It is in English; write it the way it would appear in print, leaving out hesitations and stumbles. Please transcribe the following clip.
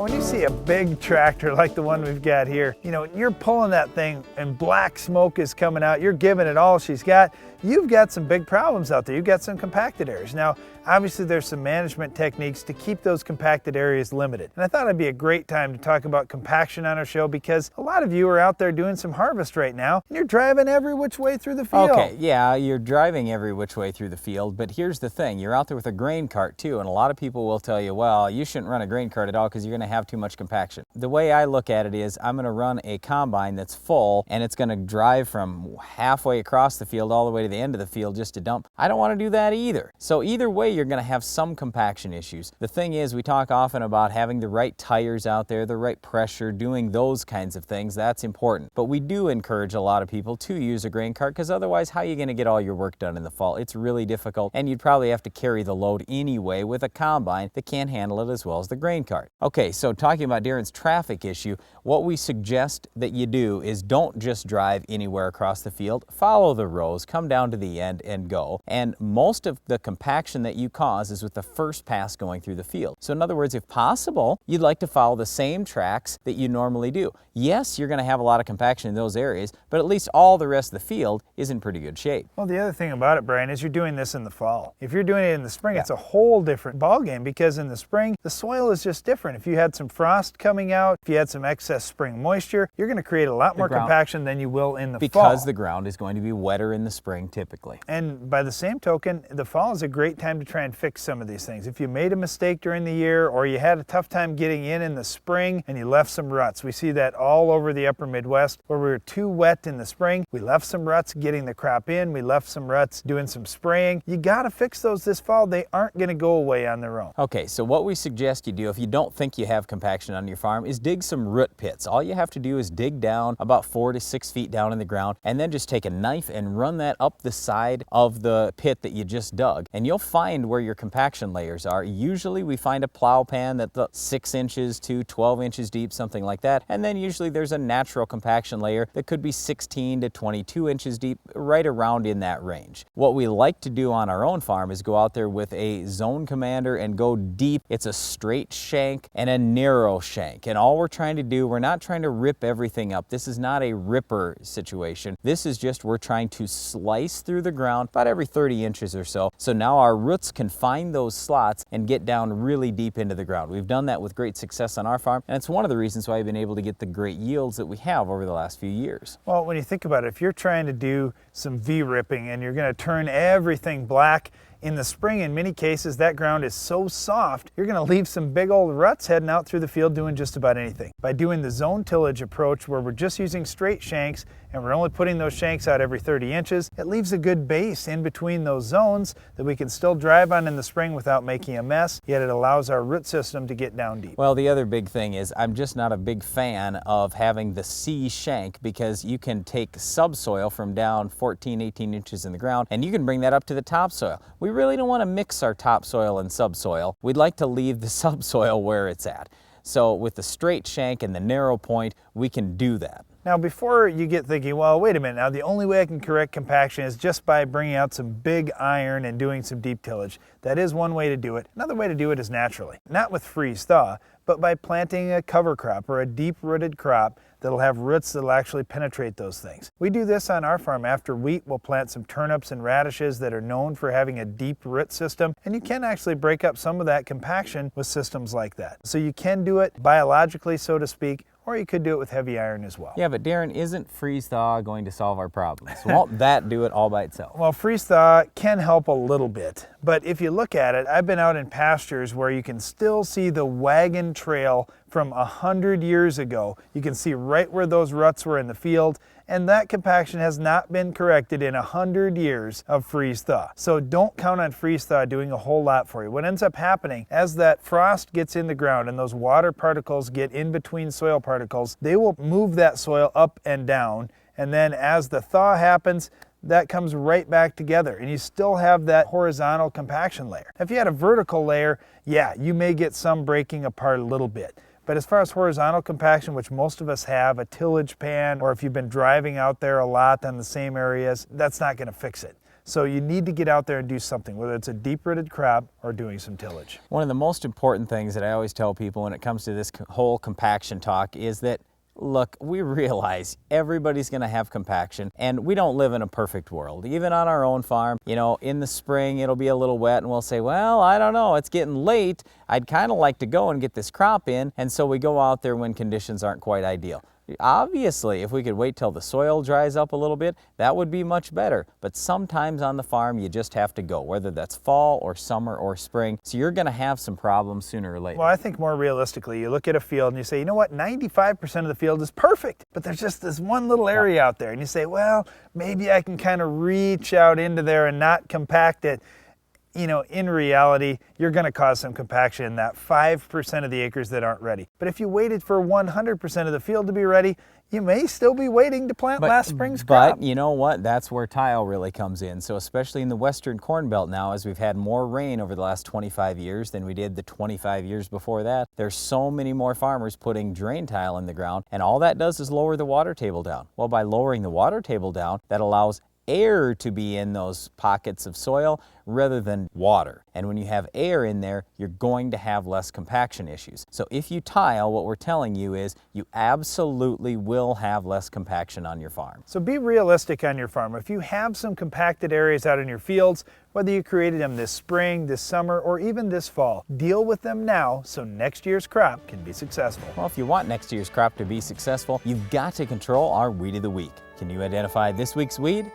When you see a big tractor like the one we've got here, you know, you're pulling that thing and black smoke is coming out, you're giving it all she's got, you've got some big problems out there. You've got some compacted areas. Now, obviously there's some management techniques to keep those compacted areas limited. And I thought it'd be a great time to talk about compaction on our show because a lot of you are out there doing some harvest right now and you're driving every which way through the field. Okay, yeah, you're driving every which way through the field, but here's the thing, you're out there with a grain cart too, and a lot of people will tell you, well, you shouldn't run a grain cart at all because you're going to have too much compaction. The way I look at it is I'm going to run a combine that's full and it's going to drive from halfway across the field all the way to the end of the field just to dump. I don't want to do that either. So either way, you're going to have some compaction issues. The thing is, we talk often about having the right tires out there, the right pressure, doing those kinds of things. That's important. But we do encourage a lot of people to use a grain cart because otherwise, how are you going to get all your work done in the fall? It's really difficult and you'd probably have to carry the load anyway with a combine that can't handle it as well as the grain cart. Okay, so talking about Darren's traffic issue, what we suggest that you do is don't just drive anywhere across the field. Follow the rows, come down to the end and go. And most of the compaction that you cause is with the first pass going through the field. So in other words, if possible, you'd like to follow the same tracks that you normally do. Yes, you're going to have a lot of compaction in those areas, but at least all the rest of the field is in pretty good shape. Well, the other thing about it, Brian, is you're doing this in the fall. If you're doing it in the spring, it's a whole different ballgame because in the spring, the soil is just different. If you had some frost coming out, if you had some excess spring moisture, you're going to create a lot more compaction than you will in the fall. Because the ground is going to be wetter in the spring typically. And by the same token, the fall is a great time to try and fix some of these things. If you made a mistake during the year or you had a tough time getting in the spring and you left some ruts, we see that all over the upper Midwest where we were too wet in the spring. We left some ruts getting the crop in. We left some ruts doing some spraying. You got to fix those this fall. They aren't going to go away on their own. Okay, so what we suggest you do if you don't think you have compaction on your farm is dig some root pits. All you have to do is dig down about 4 to 6 feet down in the ground and then just take a knife and run that up the side of the pit that you just dug. And you'll find where your compaction layers are. Usually we find a plow pan that's 6 inches to 12 inches deep, something like that. And then usually there's a natural compaction layer that could be 16 to 22 inches deep, right around in that range. What we like to do on our own farm is go out there with a zone commander and go deep. It's a straight shank and a narrow shank. And all we're trying to do, we're not trying to rip everything up. This is not a ripper situation. This is just we're trying to slice through the ground about every 30 inches or so. So now our roots can find those slots and get down really deep into the ground. We've done that with great success on our farm, and it's one of the reasons why we've been able to get the great yields that we have over the last few years. Well, when you think about it, if you're trying to do some V-ripping and you're going to turn everything black, in the spring, in many cases, that ground is so soft, you're going to leave some big old ruts heading out through the field doing just about anything. By doing the zone tillage approach where we're just using straight shanks and we're only putting those shanks out every 30 inches, it leaves a good base in between those zones that we can still drive on in the spring without making a mess, yet it allows our root system to get down deep. Well, the other big thing is I'm just not a big fan of having the C shank because you can take subsoil from down 14, 18 inches in the ground and you can bring that up to the topsoil. We really don't want to mix our topsoil and subsoil. We'd like to leave the subsoil where it's at. So with the straight shank and the narrow point, we can do that. Now, before you get thinking, well, wait a minute, now the only way I can correct compaction is just by bringing out some big iron and doing some deep tillage. That is one way to do it. Another way to do it is naturally, not with freeze-thaw, but by planting a cover crop or a deep-rooted crop that'll have roots that'll actually penetrate those things. We do this on our farm. After wheat, we'll plant some turnips and radishes that are known for having a deep root system, and you can actually break up some of that compaction with systems like that. So you can do it biologically, so to speak, or you could do it with heavy iron as well. Yeah, but Darren, isn't freeze-thaw going to solve our problems? Won't that do it all by itself? Well, freeze-thaw can help a little bit, but if you look at it, I've been out in pastures where you can still see the wagon trail from 100 years ago. You can see right where those ruts were in the field, and that compaction has not been corrected in 100 years of freeze-thaw. So don't count on freeze-thaw doing a whole lot for you. What ends up happening, as that frost gets in the ground and those water particles get in between soil particles, they will move that soil up and down, and then as the thaw happens, that comes right back together and you still have that horizontal compaction layer. If you had a vertical layer, yeah, you may get some breaking apart a little bit. But as far as horizontal compaction, which most of us have, a tillage pan, or if you've been driving out there a lot on the same areas, that's not going to fix it. So you need to get out there and do something, whether it's a deep-rooted crop or doing some tillage. One of the most important things that I always tell people when it comes to this whole compaction talk is that, look, we realize everybody's going to have compaction, and we don't live in a perfect world. Even on our own farm, you know, in the spring it'll be a little wet and we'll say, well, I don't know, it's getting late. I'd kind of like to go and get this crop in, and so we go out there when conditions aren't quite ideal. Obviously, if we could wait till the soil dries up a little bit, that would be much better. But sometimes on the farm, you just have to go, whether that's fall or summer or spring. So you're going to have some problems sooner or later. Well, I think more realistically, you look at a field and you say, you know what, 95% of the field is perfect, but there's just this one little area out there. And you say, well, maybe I can kind of reach out into there and not compact it. You know, in reality, you're going to cause some compaction in that 5% of the acres that aren't ready. But if you waited for 100% of the field to be ready, you may still be waiting to plant last spring's crop. But you know what? That's where tile really comes in. So especially in the western corn belt now, as we've had more rain over the last 25 years than we did the 25 years before that, there's so many more farmers putting drain tile in the ground, and all that does is lower the water table down. Well, by lowering the water table down, that allows air to be in those pockets of soil rather than water. And when you have air in there, you're going to have less compaction issues. So if you tile, what we're telling you is you absolutely will have less compaction on your farm. So be realistic on your farm. If you have some compacted areas out in your fields, whether you created them this spring, this summer, or even this fall, deal with them now so next year's crop can be successful. Well, if you want next year's crop to be successful, you've got to control our weed of the week. Can you identify this week's weed?